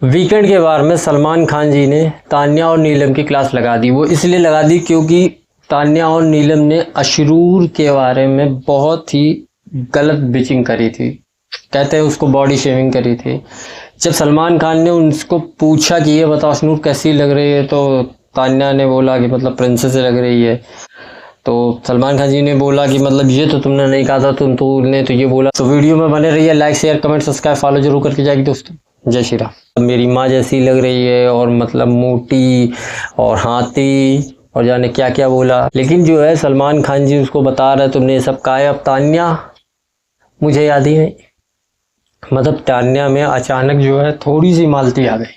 Weekend के बार में सलमान खान जी ने तान्या और नीलम की क्लास लगा दी। वो इसलिए लगा दी क्योंकि तान्या और नीलम ने अशरूर के बारे में बहुत ही गलत बिचिंग करी थी। कहते हैं उसको बॉडी शेमिंग करी थी। जब सलमान खान ने उनको पूछा कि ये बताओ अशनूर कैसी लग रही है, तो तान्या ने बोला कि मतलब प्रिंसेस लग रही है। तो सलमान खान जी ने बोला कि मतलब ये तो तुमने नहीं कहा था, तुमने तो ये बोला। तो वीडियो में बने रहिए, like share comment subscribe follow जरूर करके जाएगी दोस्तों। जय श्री राम। मेरी माँ जैसी लग रही है और मतलब मोटी और हाथी और जाने क्या क्या बोला। लेकिन जो है सलमान खान जी उसको बता रहे तुमने ये सब कहा है। अब तान्या मुझे याद ही नहीं, मतलब तान्या में अचानक जो है थोड़ी सी मालती आ गई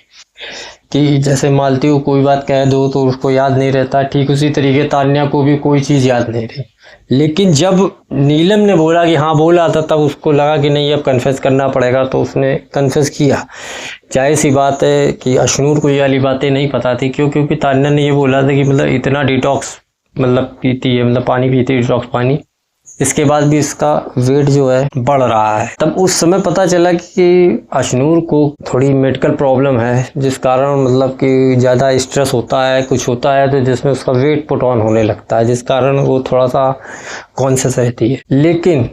कि जैसे मालती को कोई बात कह दो तो उसको याद नहीं रहता, ठीक उसी तरीके तान्या को भी कोई चीज़ याद नहीं रही। लेकिन जब नीलम ने बोला कि हाँ बोला था, तब उसको लगा कि नहीं अब कन्फेस करना पड़ेगा, तो उसने कन्फेस किया। जाहिर सी बात है कि अशनूर को ये वाली बातें नहीं पता थी। क्योंकि तान्या ने ये बोला था कि मतलब इतना डिटॉक्स मतलब पीती है, मतलब पानी पीती है डिटॉक्स पानी, इसके बाद भी इसका वेट जो है बढ़ रहा है। तब उस समय पता चला कि अशनूर को थोड़ी मेडिकल प्रॉब्लम है, जिस कारण मतलब कि ज़्यादा स्ट्रेस होता है, कुछ होता है तो जिसमें उसका वेट पुट ऑन होने लगता है, जिस कारण वो थोड़ा सा कॉन्शियस रहती है। लेकिन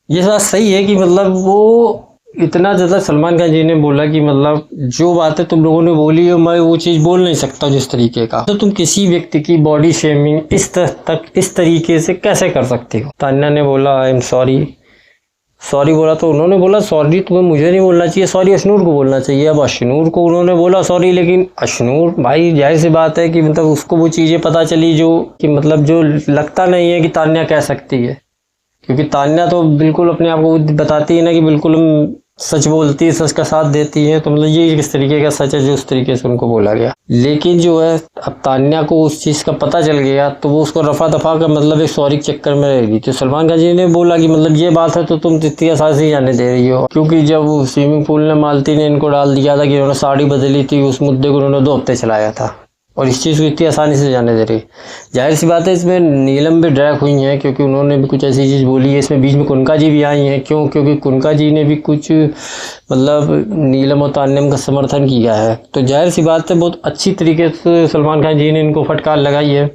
ये बात सही है कि मतलब वो इतना ज़्यादा सलमान खान जी ने बोला कि मतलब जो बातें तुम लोगों ने बोली है मैं वो चीज़ बोल नहीं सकता जिस तरीके का। तो तुम किसी व्यक्ति की बॉडी शेमिंग इस तरीके से कैसे कर सकते हो। तान्या ने बोला आई एम सॉरी बोला, तो उन्होंने बोला सॉरी तुम्हें मुझे नहीं बोलना चाहिए, सॉरी अशनूर को बोलना चाहिए। अब अशनूर को उन्होंने बोला सॉरी, लेकिन अशनूर भाई जाहिर सी बात है कि मतलब उसको वो चीज़ें पता चली जो कि मतलब जो लगता नहीं है कि तान्या कह सकती है। क्योंकि तान्या तो बिल्कुल अपने आप को बताती है ना कि बिल्कुल हम सच बोलती है, सच का साथ देती है। तो मतलब ये किस तरीके का सच है जो उस तरीके से उनको बोला गया। लेकिन जो है अब तान्या को उस चीज़ का पता चल गया तो वो उसको रफा दफा का मतलब एक सॉरी के चक्कर में रहेगी। तो सलमान खान जी ने बोला कि मतलब ये बात है तो तुम इतनी आसानी से जाने दे रही हो। क्योंकि जब स्विमिंग पूल में मालती ने इनको डाल दिया था कि उन्होंने साड़ी बदली थी, उस मुद्दे को उन्होंने 2 हफ्ते चलाया था और इस चीज़ को इतनी आसानी से जाने दे रही। जाहिर सी बात है इसमें नीलम भी ड्रैग हुई हैं, क्योंकि उन्होंने भी कुछ ऐसी चीज़ बोली है। इसमें बीच में कुनका जी भी आई हैं। क्यों? क्योंकि कुनका जी ने भी कुछ मतलब नीलम और तान्या का समर्थन किया है। तो जाहिर सी बात है बहुत अच्छी तरीके से सलमान खान जी ने इनको फटकार लगाई है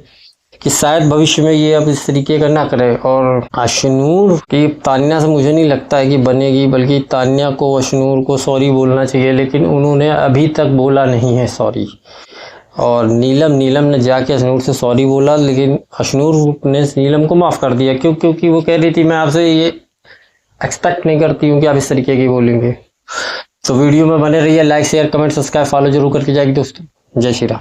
कि शायद भविष्य में ये अब इस तरीके का ना करे। और अशनूर की तान्या से मुझे नहीं लगता है कि बनेगी, बल्कि तान्या को अशनूर को सॉरी बोलना चाहिए, लेकिन उन्होंने अभी तक बोला नहीं है सॉरी। और नीलम ने जाके अशनूर से सॉरी बोला, लेकिन अशनूर ने नीलम को माफ़ कर दिया। क्योंकि वो कह रही थी मैं आपसे ये एक्सपेक्ट नहीं करती हूँ कि आप इस तरीके की बोलेंगे। तो वीडियो में बने रहिए, like share comment subscribe follow जरूर करके जाएगी दोस्तों। जय श्री राम।